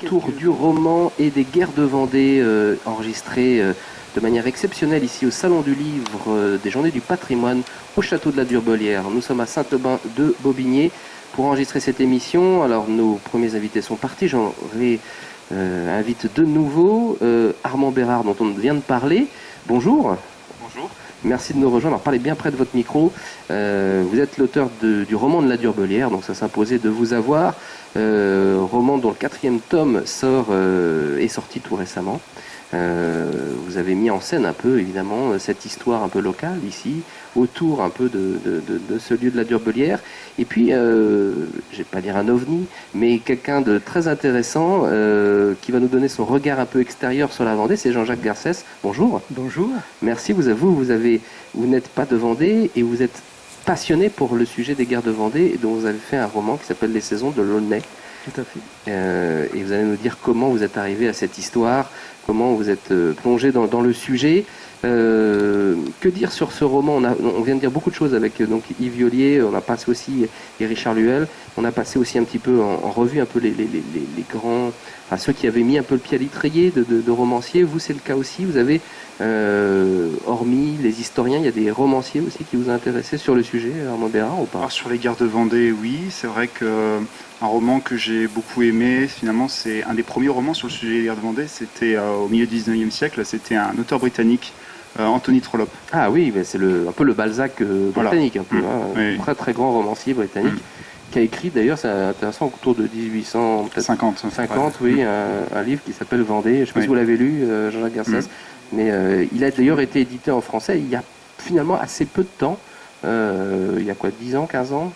autour du roman et des guerres de Vendée, enregistrées de manière exceptionnelle ici au Salon du Livre des Journées du Patrimoine au Château de la Durbelière. Nous sommes à Saint-Aubin de Bobigné pour enregistrer cette émission. Alors nos premiers invités sont partis, j'en invite de nouveau Armand Bérard dont on vient de parler. Bonjour. Bonjour. Merci de nous rejoindre. Alors, parlez bien près de votre micro. Vous êtes l'auteur du roman de la Durbelière, donc ça s'imposait de vous avoir. Roman dont le 4e tome est sorti tout récemment. Vous avez mis en scène un peu, évidemment, cette histoire un peu locale ici, autour un peu de ce lieu de la Durbelière. Et puis, je ne vais pas dire un ovni, mais quelqu'un de très intéressant qui va nous donner son regard un peu extérieur sur la Vendée, c'est Jean-Jacques Garcès. Bonjour. Bonjour. Merci, vous n'êtes pas de Vendée et vous êtes passionné pour le sujet des guerres de Vendée et dont vous avez fait un roman qui s'appelle Les Saisons de l'Aulnay. Tout à fait. Et vous allez nous dire comment vous êtes arrivé à cette histoire, comment vous êtes plongé dans le sujet. Que dire sur ce roman? On vient de dire beaucoup de choses avec donc Yves Violier, on a passé aussi, et Richard Luel, on a passé aussi un petit peu en revue un peu les grands, enfin, ceux qui avaient mis un peu le pied à l'étrier de romanciers. Vous, c'est le cas aussi, vous avez, hormis les historiens, il y a des romanciers aussi qui vous intéressaient sur le sujet, Armand Bérard, ou pas? Alors, sur les guerres de Vendée, oui, c'est vrai que un roman que j'ai beaucoup aimé, finalement c'est un des premiers romans sur le sujet des guerres de Vendée, c'était au milieu du 19e siècle, c'était un auteur britannique, Anthony Trollope. Ah oui, mais c'est un peu le Balzac britannique, un peu, Oui. un très très grand romancier britannique, qui a écrit d'ailleurs, c'est intéressant, autour de 1850, oui, un livre qui s'appelle Vendée. Je ne sais pas si vous l'avez lu, Jean-Jacques Garcès, mais il a d'ailleurs été édité en français il y a finalement assez peu de temps. Il y a quoi, 10 ans, 15 ans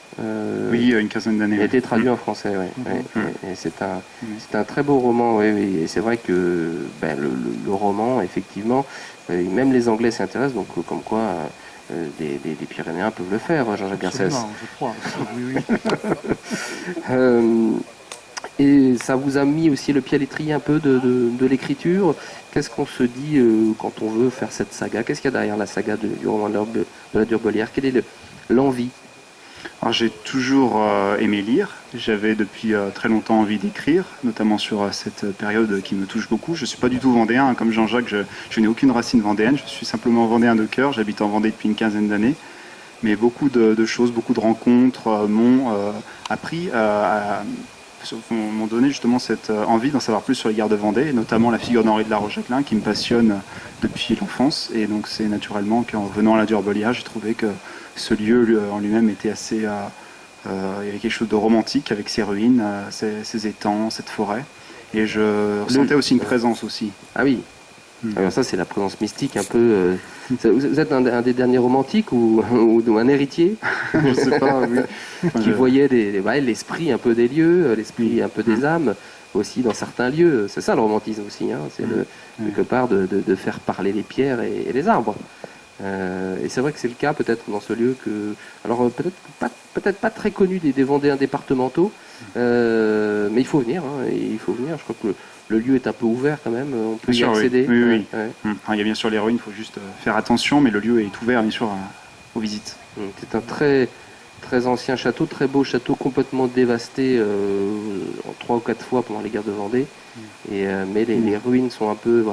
Oui, une quinzaine d'années. Il a été traduit en français, oui. Et c'est un très beau roman, oui. Et c'est vrai que le roman, effectivement, même les Anglais s'y intéressent, donc comme quoi des Pyrénéens peuvent le faire, Jean-Jacques Garcès. Je crois. Oui. Et ça vous a mis aussi le pied à l'étrier un peu de l'écriture. Qu'est-ce qu'on se dit quand on veut faire cette saga? Qu'est-ce qu'il y a derrière la saga du roman de la Durbelière? Quelle est l'envie? Alors j'ai toujours aimé lire, j'avais depuis très longtemps envie d'écrire, notamment sur cette période qui me touche beaucoup. Je ne suis pas du tout vendéen, hein, comme Jean-Jacques, je n'ai aucune racine vendéenne, je suis simplement vendéen de cœur, j'habite en Vendée depuis une quinzaine d'années. Mais beaucoup de choses, beaucoup de rencontres m'ont appris m'ont donné justement cette envie d'en savoir plus sur les guerres de Vendée, et notamment la figure d'Henri de la Rochjacquelin qui me passionne depuis l'enfance. Et donc c'est naturellement qu'en venant à la Durbelière, j'ai trouvé que ce lieu en lui-même était assez... il y avait quelque chose de romantique avec ses ruines, ses étangs, cette forêt. Et je ressentais aussi une présence aussi. Ah oui. Alors ça, c'est la présence mystique un peu... Vous êtes un des derniers romantiques ou un héritier? Je ne sais pas, oui. Qui voyait l'esprit un peu des lieux, l'esprit un peu des âmes aussi dans certains lieux. C'est ça le romantisme aussi, hein. C'est quelque part de faire parler les pierres et les arbres. Et c'est vrai que c'est le cas peut-être dans ce lieu que... Alors peut-être pas très connu des Vendéens départementaux, mais il faut venir, hein, il faut venir. Je crois que le lieu est un peu ouvert quand même, on peut y accéder. Oui. Il y a bien sûr les ruines, il faut juste faire attention, mais le lieu est ouvert bien sûr aux visites. C'est un très, très ancien château, très beau château, complètement dévasté en 3 ou 4 fois pendant les guerres de Vendée. Mais les ruines sont un peu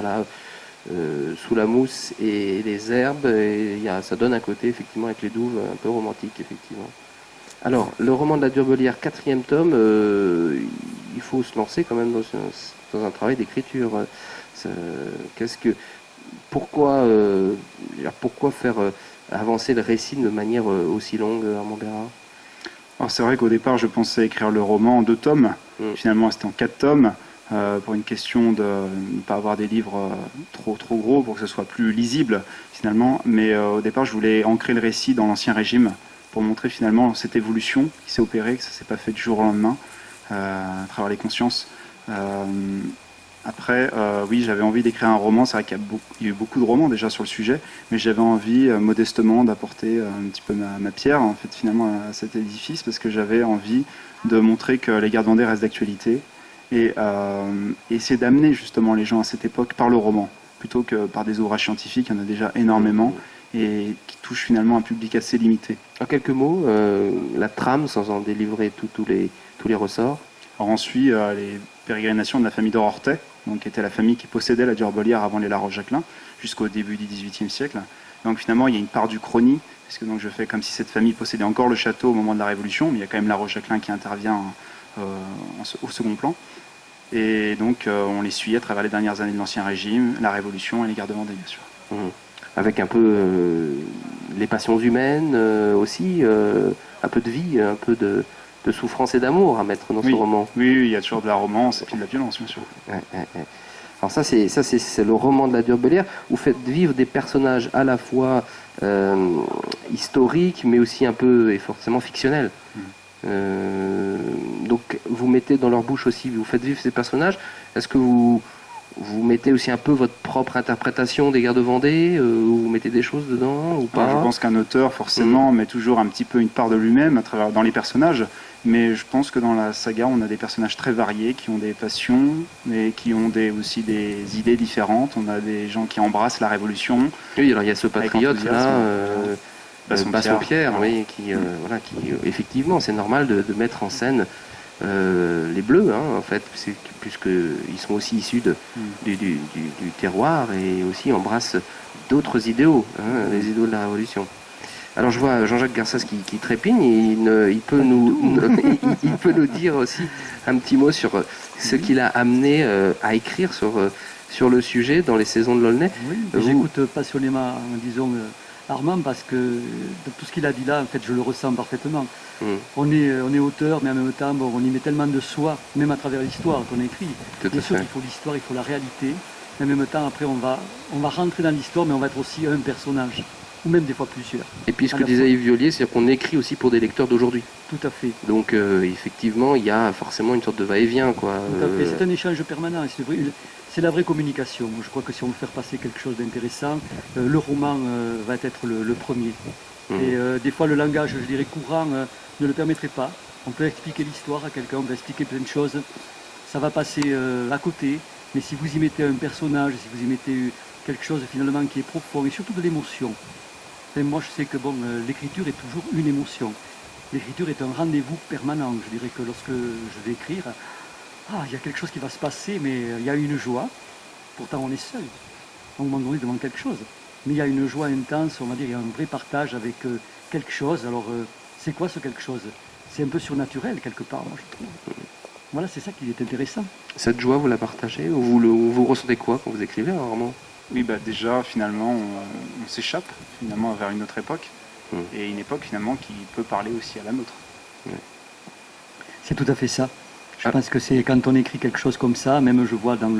sous la mousse et les herbes, et ça donne un côté effectivement avec les douves un peu romantique effectivement. Alors, le roman de la Durbelière, 4e tome, il faut se lancer quand même dans un travail d'écriture. Pourquoi faire avancer le récit de manière aussi longue, Armand Bérard? Alors c'est vrai qu'au départ, je pensais écrire le roman en 2 tomes. Finalement, c'était en 4 tomes. Pour une question de ne pas avoir des livres trop gros pour que ce soit plus lisible finalement. Mais au départ, je voulais ancrer le récit dans l'Ancien Régime pour montrer finalement cette évolution qui s'est opérée, que ça ne s'est pas fait du jour au lendemain, à travers les consciences. Après, oui, j'avais envie d'écrire un roman. C'est vrai qu'il y a eu beaucoup de romans déjà sur le sujet, mais j'avais envie modestement d'apporter un petit peu ma pierre en fait finalement à cet édifice, parce que j'avais envie de montrer que les guerres de Vendée restent d'actualité et essayer d'amener justement les gens à cette époque par le roman, plutôt que par des ouvrages scientifiques. Il y en a déjà énormément et qui touchent finalement un public assez limité. En quelques mots, la trame, sans en délivrer tous les ressorts. Alors on suit pérégrination de la famille de Rortet, donc qui était la famille qui possédait la Durbelière avant les La Roche-Jacquelin, jusqu'au début du XVIIIe siècle. Donc finalement, il y a une part du chrony, puisque donc je fais comme si cette famille possédait encore le château au moment de la Révolution, mais il y a quand même La Roche-Jacquelin qui intervient au second plan. Et donc on les suit à travers les dernières années de l'Ancien Régime, la Révolution et les guerres de Vendée, bien sûr. Avec un peu les passions humaines aussi, un peu de vie, un peu de souffrance et d'amour à mettre dans ce roman. Oui, il y a toujours de la romance et puis de la violence, bien sûr. Alors ça, c'est le roman de la Durbelière. Vous faites vivre des personnages à la fois historiques, mais aussi un peu et forcément fictionnels. Donc vous mettez dans leur bouche aussi, vous faites vivre ces personnages. Est-ce que vous mettez aussi un peu votre propre interprétation des guerres de Vendée, vous mettez des choses dedans ou pas? Je pense qu'un auteur, forcément, met toujours un petit peu une part de lui-même dans les personnages. Mais je pense que dans la saga, on a des personnages très variés, qui ont des passions, mais qui ont aussi des idées différentes. On a des gens qui embrassent la Révolution. Oui, alors il y a ce patriote là, Bassompierre, voilà. oui, qui effectivement, c'est normal de mettre en scène les Bleus, en fait, puisqu'ils sont aussi issus du terroir et aussi embrassent d'autres idéaux, les idéaux de la Révolution. Alors je vois Jean-Jacques Garcès qui trépigne, et il peut nous dire aussi un petit mot sur ce qu'il a amené à écrire sur le sujet dans les saisons de l'Aulnay. Oui, j'écoute passionnément, disons, Armand, parce que de tout ce qu'il a dit là, en fait, je le ressens parfaitement. On est auteur, mais en même temps, on y met tellement de soi, même à travers l'histoire qu'on écrit. Bien sûr qu'il faut l'histoire, il faut la réalité, mais en même temps, après, on va rentrer dans l'histoire, mais on va être aussi un personnage, ou même des fois plusieurs. Et puis ce que disait Yves Violier, c'est qu'on écrit aussi pour des lecteurs d'aujourd'hui. Tout à fait. Donc effectivement, il y a forcément une sorte de va-et-vient, quoi. Tout à fait. C'est un échange permanent. C'est la vraie communication. Je crois que si on veut faire passer quelque chose d'intéressant, le roman va être le premier. Et des fois, le langage, je dirais, courant ne le permettrait pas. On peut expliquer l'histoire à quelqu'un, on peut expliquer plein de choses. Ça va passer à côté. Mais si vous y mettez un personnage, si vous y mettez quelque chose finalement qui est profond, et surtout de l'émotion. Et moi, je sais que l'écriture est toujours une émotion. L'écriture est un rendez-vous permanent. Je dirais que lorsque je vais écrire, il y a quelque chose qui va se passer, mais il y a une joie. Pourtant, on est seul. On demande devant quelque chose. Mais il y a une joie intense, on va dire, il y a un vrai partage avec quelque chose. Alors, c'est quoi ce quelque chose? C'est un peu surnaturel, quelque part, moi, je trouve. Voilà, c'est ça qui est intéressant. Cette joie, vous la partagez? Vous ressentez quoi quand vous écrivez un roman? Oui, déjà, finalement, on s'échappe finalement vers une autre époque. Et une époque, finalement, qui peut parler aussi à la nôtre. C'est tout à fait ça. Je pense que c'est quand on écrit quelque chose comme ça, même je vois dans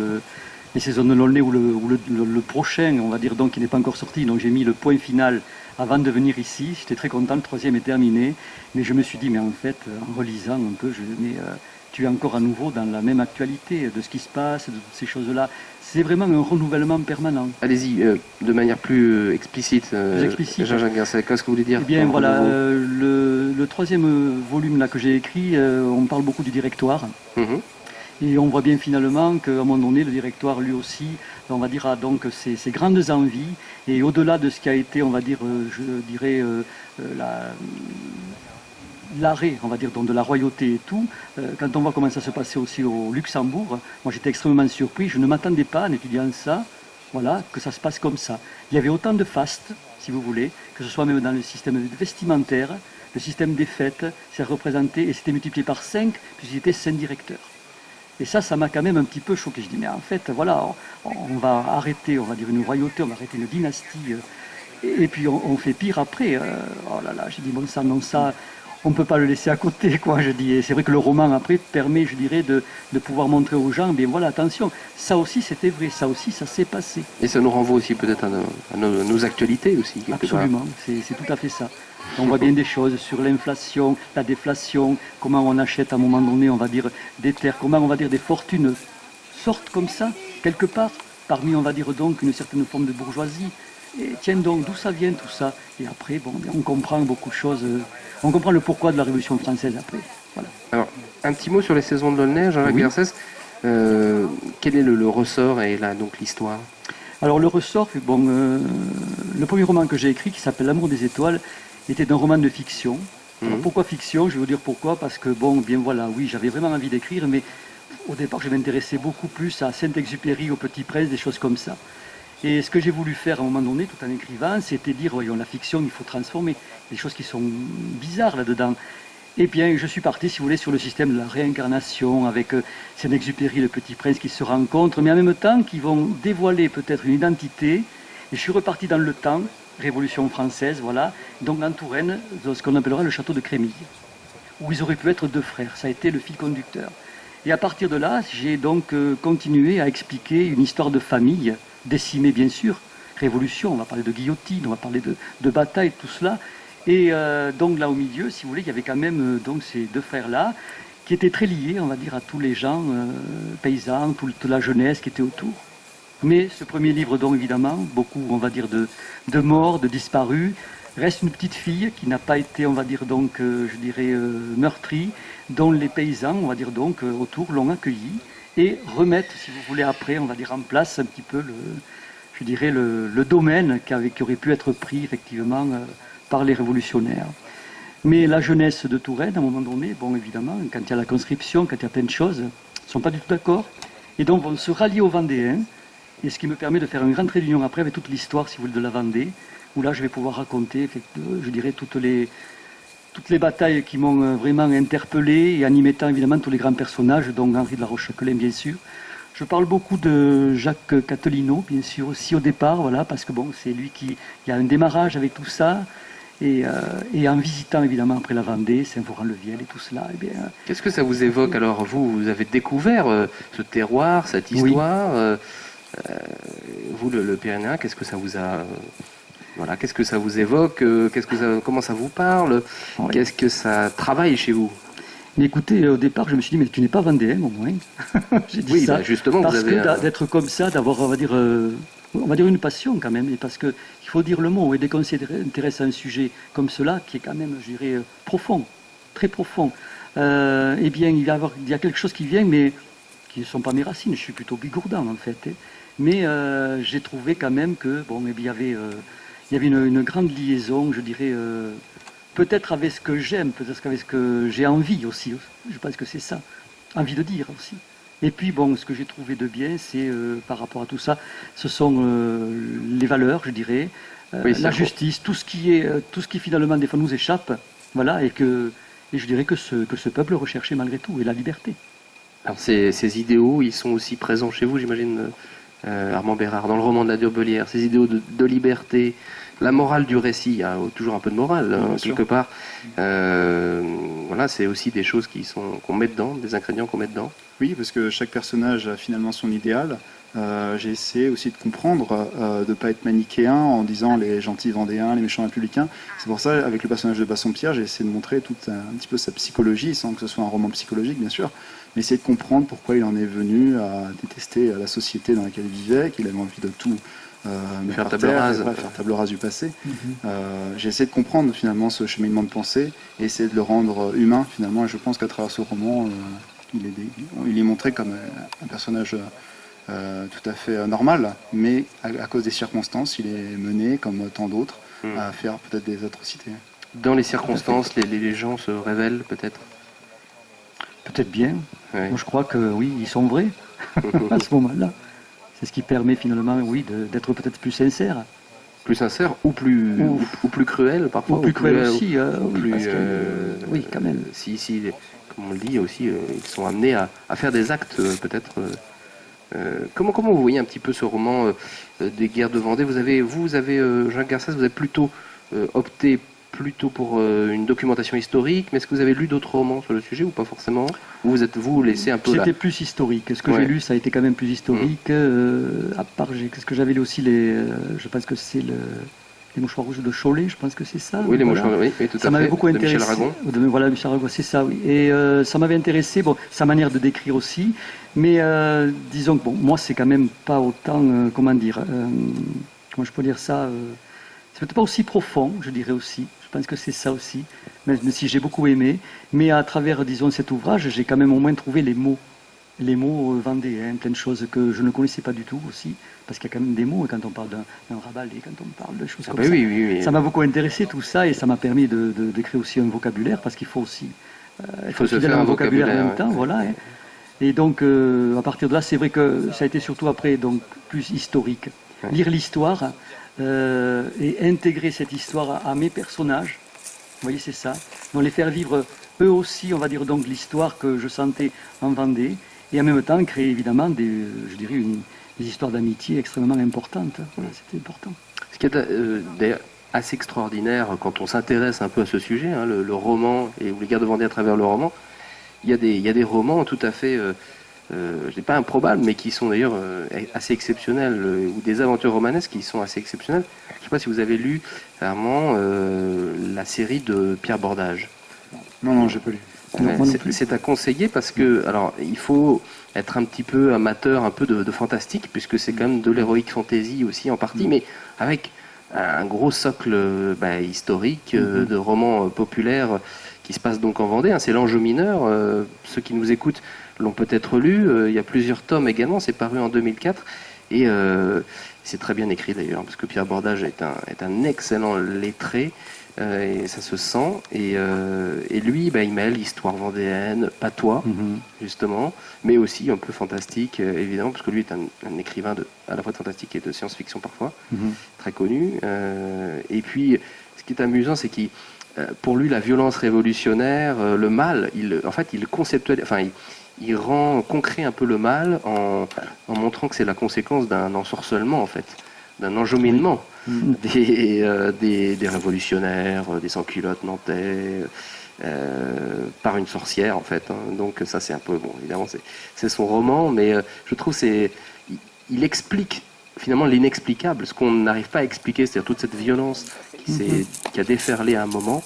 les saisons de l'Aulnay ou le prochain, on va dire donc, qui n'est pas encore sorti, donc j'ai mis le point final avant de venir ici. J'étais très content, le troisième est terminé, mais je me suis dit, mais en fait, en relisant un peu, tu es encore à nouveau dans la même actualité de ce qui se passe, de toutes ces choses-là. C'est vraiment un renouvellement permanent. Allez-y, de manière plus explicite, Jean-Jacques Garcès, qu'est-ce que vous voulez dire? Eh bien, voilà, le troisième volume là, que j'ai écrit, on parle beaucoup du directoire. Et on voit bien finalement qu'à un moment donné, le directoire, lui aussi, on va dire, a donc ses grandes envies. Et au-delà de ce qui a été, on va dire, je dirais, l'arrêt, on va dire, donc de la royauté et tout, quand on voit comment ça se passait aussi au Luxembourg, moi j'étais extrêmement surpris, je ne m'attendais pas en étudiant ça, voilà, que ça se passe comme ça. Il y avait autant de fastes, si vous voulez, que ce soit même dans le système vestimentaire, le système des fêtes, c'est représenté, et c'était multiplié par 5, puisqu'il était 5 directeurs. Et ça m'a quand même un petit peu choqué. Je dis, mais en fait, voilà, on va arrêter, on va dire une royauté, on va arrêter une dynastie, et puis on fait pire après. Oh là là, j'ai dit, bon, ça, non, ça, on ne peut pas le laisser à côté, quoi, je dis. Et c'est vrai que le roman, après, permet, je dirais, de pouvoir montrer aux gens, bien voilà, attention, ça aussi, c'était vrai, ça aussi, ça s'est passé. Et ça nous renvoie aussi peut-être à nos actualités aussi. Absolument, c'est tout à fait ça. On voit bien des choses sur l'inflation, la déflation, comment on achète à un moment donné, on va dire, des terres, comment on va dire des fortunes sortent comme ça, quelque part, parmi, on va dire donc, une certaine forme de bourgeoisie. Et tiens donc, d'où ça vient tout ça? Et après, bon, on comprend beaucoup de choses, on comprend le pourquoi de la Révolution française après. Voilà. Alors, un petit mot sur les saisons de l'Aulnay, Jean-Jacques Garcès. Quel est le ressort et là, donc l'histoire? Alors le ressort, bon, le premier roman que j'ai écrit, qui s'appelle L'amour des étoiles, était un roman de fiction. Alors, pourquoi fiction? Je vais vous dire pourquoi. Parce que, bon, bien voilà, oui, j'avais vraiment envie d'écrire, mais au départ, je m'intéressais beaucoup plus à Saint-Exupéry, au Petit Prince, des choses comme ça. Et ce que j'ai voulu faire à un moment donné, tout en écrivant, c'était dire, voyons, la fiction, il faut transformer. Des choses qui sont bizarres là-dedans. Et bien, je suis parti, si vous voulez, sur le système de la réincarnation, avec Saint-Exupéry, le Petit Prince qui se rencontrent, mais en même temps, qui vont dévoiler peut-être une identité. Et je suis reparti dans le temps, Révolution française, voilà, donc en Touraine, dans ce qu'on appellera le château de Crémille, où ils auraient pu être deux frères. Ça a été le fil conducteur. Et à partir de là, j'ai donc continué à expliquer une histoire de famille, décimée bien sûr, révolution, on va parler de guillotine, on va parler de bataille, tout cela. Et donc là au milieu, si vous voulez, il y avait quand même donc ces deux frères-là, qui étaient très liés, on va dire, à tous les gens, paysans, toute la jeunesse qui était autour. Mais ce premier livre, donc évidemment, beaucoup, on va dire, de morts, de disparus, reste une petite fille qui n'a pas été, on va dire, donc, je dirais, meurtrie, dont les paysans, on va dire, donc, autour l'ont accueillie et remettent, si vous voulez, après, on va dire, en place un petit peu, je dirais, le domaine qui aurait pu être pris, effectivement, par les révolutionnaires. Mais la jeunesse de Touraine, à un moment donné, bon, évidemment, quand il y a la conscription, quand il y a plein de choses, ne sont pas du tout d'accord, et donc vont se rallier aux Vendéens, et ce qui me permet de faire une grande trait d'union après avec toute l'histoire, si vous voulez, de la Vendée, où là je vais pouvoir raconter, je dirais, toutes les batailles qui m'ont vraiment interpellé, et en y mettant évidemment tous les grands personnages, dont Henri de la Roche-Châtelain, bien sûr. Je parle beaucoup de Jacques Catelino, bien sûr, aussi au départ, voilà, parce que bon, c'est lui qui il y a un démarrage avec tout ça, et en visitant évidemment après la Vendée, Saint-Florent-le-Viel et tout cela, eh bien. Qu'est-ce que ça vous évoque alors? Vous avez découvert ce terroir, cette histoire. Vous, le Pyrénéen, qu'est-ce que ça vous a voilà, qu'est-ce que ça vous évoque, comment ça vous parle, Oui. Qu'est-ce que ça travaille chez vous? Mais écoutez, au départ, je me suis dit, mais tu n'es pas vendéen, au moins. J'ai dit ça. Bah justement, parce vous avez que d'être comme ça, d'avoir, on va dire une passion quand même, et parce que il faut dire le mot, et dès qu'on s'intéresse à un sujet comme cela, qui est quand même, je dirais, profond, très profond, eh bien, il y a quelque chose qui vient, mais qui ne sont pas mes racines. Je suis plutôt bigourdan, en fait. Mais j'ai trouvé quand même que, bon, eh bien, il y avait une grande liaison, je dirais, peut-être avec ce que j'aime, peut-être avec ce que j'ai envie aussi. Je pense que c'est ça, envie de dire aussi. Et puis, bon, ce que j'ai trouvé de bien, c'est par rapport à tout ça, ce sont les valeurs, je dirais, la justice, tout ce qui finalement des fois nous échappe, voilà, et je dirais que ce peuple recherchait malgré tout, et la liberté. Alors ces idéaux, ils sont aussi présents chez vous, j'imagine, Armand Bérard, dans le roman de la Durbelière, ces idéaux de liberté, la morale du récit, il y a toujours un peu de morale, quelque part. Voilà, c'est aussi des choses qu'on met dedans, des ingrédients qu'on met dedans. Oui, parce que chaque personnage a finalement son idéal. J'ai essayé aussi de comprendre, de ne pas être manichéen en disant les gentils vendéens, les méchants républicains. C'est pour ça, avec le personnage de Bassompierre, j'ai essayé de montrer un petit peu sa psychologie, sans que ce soit un roman psychologique, bien sûr, mais essayer de comprendre pourquoi il en est venu à détester la société dans laquelle il vivait, qu'il avait envie de tout faire table rase. Faire table rase du passé. J'ai essayé de comprendre finalement ce cheminement de pensée et essayer de le rendre humain finalement, et je pense qu'à travers ce roman, il est montré comme un personnage tout à fait normal, mais à cause des circonstances, il est mené, comme tant d'autres, à faire peut-être des atrocités. Dans les circonstances, les gens se révèlent peut-être? Peut-être bien. Ouais. Moi, je crois que oui, ils sont vrais à ce moment-là. C'est ce qui permet finalement, oui, d'être peut-être plus sincère. Plus sincère ou plus cruel parfois. Ou plus cruel aussi. Oui, quand même. Si, comme on le dit aussi, ils sont amenés à faire des actes peut-être. Comment vous voyez un petit peu ce roman des guerres de Vendée? Vous avez Jacques Garcès, vous avez plutôt opté pour une documentation historique, mais est-ce que vous avez lu d'autres romans sur le sujet ou pas forcément? Ou vous laissez un peu là? C'était plus historique. Ce que j'ai lu, ça a été quand même plus historique. À part, qu'est-ce que j'avais lu aussi, je pense que c'est les mouchoirs rouges de Cholet, je pense que c'est ça. Oui, les mouchoirs, oui, tout à fait. Ça m'avait beaucoup intéressé. Michel Aragon. Voilà, Michel Aragon, c'est ça, oui. Et ça m'avait intéressé, bon, sa manière de décrire aussi. Mais disons que, bon, moi, c'est quand même pas autant, comment je peux dire ça, c'est peut-être pas aussi profond, je dirais aussi. Je pense que c'est ça aussi, même si j'ai beaucoup aimé. Mais à travers, disons, cet ouvrage, j'ai quand même au moins trouvé les mots vendéens, plein de choses que je ne connaissais pas du tout aussi, parce qu'il y a quand même des mots quand on parle d'un Rabelais, quand on parle de choses comme ça. Oui. Ça m'a beaucoup intéressé tout ça, et ça m'a permis de créer aussi un vocabulaire, parce qu'il faut aussi il faut se faire un vocabulaire en même temps, voilà. Et donc, à partir de là, c'est vrai que ça a été surtout après donc plus historique. Ouais. Lire l'histoire et intégrer cette histoire à mes personnages. Vous voyez, c'est ça. Donc les faire vivre eux aussi, on va dire donc l'histoire que je sentais en Vendée, et en même temps créer évidemment je dirais des histoires d'amitié extrêmement importantes. Voilà, c'était important. Ce qui est d'ailleurs assez extraordinaire quand on s'intéresse un peu à ce sujet, hein, le roman et ou les guerres de Vendée à travers le roman, il y a des romans tout à fait, je dis pas improbables, mais qui sont d'ailleurs assez exceptionnels, ou des aventures romanesques qui sont assez exceptionnelles. Je ne sais pas si vous avez lu, Armand, la série de Pierre Bordage. Non, j'ai pas lu. Non, moi non plus. C'est à conseiller parce que, alors, il faut être un petit peu amateur, un peu de fantastique, puisque c'est quand même de l'héroïque fantasy aussi en partie, mais avec un gros socle historique de romans populaires qui se passe donc en Vendée. Hein, c'est l'Enjeu mineur. Ceux qui nous écoutent l'ont peut-être lu. Il y a plusieurs tomes également. C'est paru en 2004 et c'est très bien écrit d'ailleurs, parce que Pierre Bordage est un excellent lettré. Et ça se sent. Et lui, il mêle histoire vendéenne, patois, justement, mais aussi un peu fantastique, évidemment, parce que lui est un écrivain à la fois de fantastique et de science-fiction parfois, très connu. Et puis, ce qui est amusant, c'est qu'il, pour lui, la violence révolutionnaire, le mal, il conceptualise, il rend concret un peu le mal en montrant que c'est la conséquence d'un ensorcellement, en fait, d'un enjolinement. Des révolutionnaires, des sans-culottes nantais, par une sorcière en fait. Hein. Donc ça c'est un peu, bon évidemment c'est son roman, mais je trouve il explique finalement l'inexplicable, ce qu'on n'arrive pas à expliquer, c'est-à-dire toute cette violence qui a déferlé à un moment.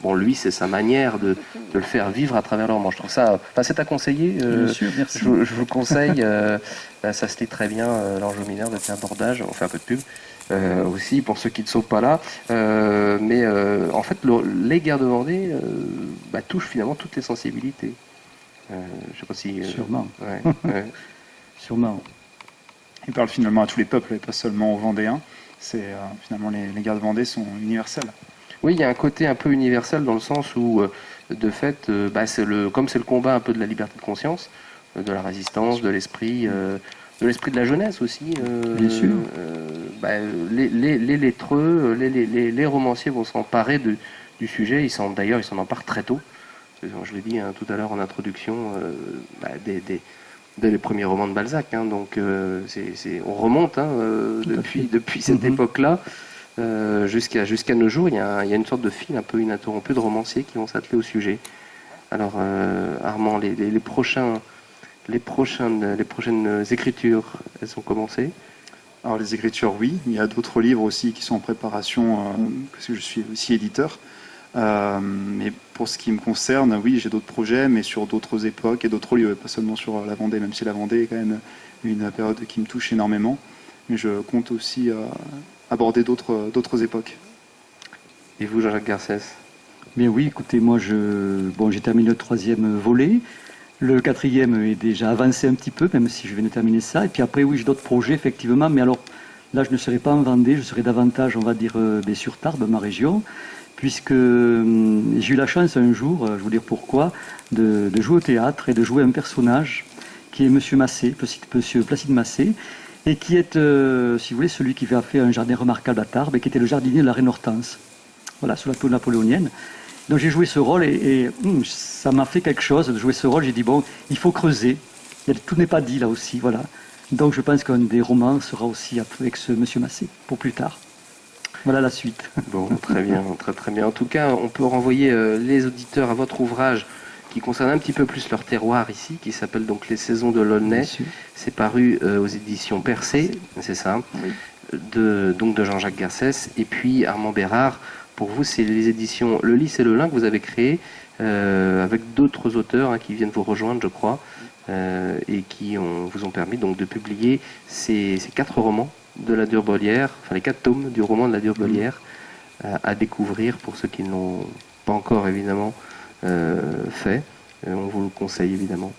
Bon, lui, c'est sa manière de le faire vivre à travers le roman. Je trouve ça, c'est à conseiller. Bien sûr, merci. Je vous le conseille. Ça se lit très bien, l'Enjeu mineur de Pierre Bordage. On fait un peu de pub aussi pour ceux qui ne sont pas là. Mais en fait, les guerres de Vendée touchent finalement toutes les sensibilités. Je sais pas si. Sûrement. Ouais. Sûrement. Il parle finalement à tous les peuples et pas seulement aux Vendéens. Finalement, les guerres de Vendée sont universelles. Oui, il y a un côté un peu universel dans le sens où, de fait, comme c'est le combat un peu de la liberté de conscience, de la résistance, de l'esprit de la jeunesse aussi. Bien sûr. Les lettreux, les romanciers vont s'emparer du sujet. Ils s'en emparent très tôt. Je l'ai dit tout à l'heure en introduction, dès les premiers romans de Balzac. Hein, donc on remonte depuis cette époque-là. Jusqu'à nos jours, il y a une sorte de fil un peu ininterrompu de romanciers qui vont s'atteler au sujet. Alors, Armand, les prochaines écritures, elles ont commencé? Alors les écritures, oui. Il y a d'autres livres aussi qui sont en préparation, parce que je suis aussi éditeur. Mais pour ce qui me concerne, oui, j'ai d'autres projets, mais sur d'autres époques et d'autres lieux, pas seulement sur la Vendée, même si la Vendée est quand même une période qui me touche énormément. Mais je compte aussi aborder d'autres époques. Et vous, Jean-Jacques Garcès? Mais oui, écoutez, moi, j'ai terminé le 3e volet. Le 4e est déjà avancé un petit peu, même si je viens de terminer ça. Et puis après, oui, j'ai d'autres projets, effectivement. Mais alors, là, je ne serai pas en Vendée, je serai davantage, on va dire, sur Tarbes, ma région. Puisque j'ai eu la chance un jour, je vais vous dire pourquoi, de jouer au théâtre et de jouer un personnage qui est Monsieur Massé, Monsieur Placide Massé, et qui est, si vous voulez, celui qui a fait un jardin remarquable à Tarbes et qui était le jardinier de la reine Hortense, voilà, sous la tour napoléonienne. Donc j'ai joué ce rôle et ça m'a fait quelque chose de jouer ce rôle. J'ai dit, bon, il faut creuser, tout n'est pas dit là aussi, voilà. Donc je pense qu'un des romans sera aussi avec ce Monsieur Massé, pour plus tard. Voilà la suite. Bon, très bien, très bien. En tout cas, on peut renvoyer les auditeurs à votre ouvrage qui concerne un petit peu plus leur terroir ici, qui s'appelle donc Les Saisons de l'Aulnay. C'est paru aux éditions Percé, c'est ça, oui. de Jean-Jacques Garcès. Et puis Armand Bérard, pour vous, c'est les éditions Le Lys et le Lin que vous avez créé avec d'autres auteurs qui viennent vous rejoindre, je crois, et qui vous ont permis donc de publier ces 4 romans de la Durbelière, les 4 tomes du roman de la Durbelière à découvrir pour ceux qui ne l'ont pas encore évidemment fait. On vous le conseille évidemment.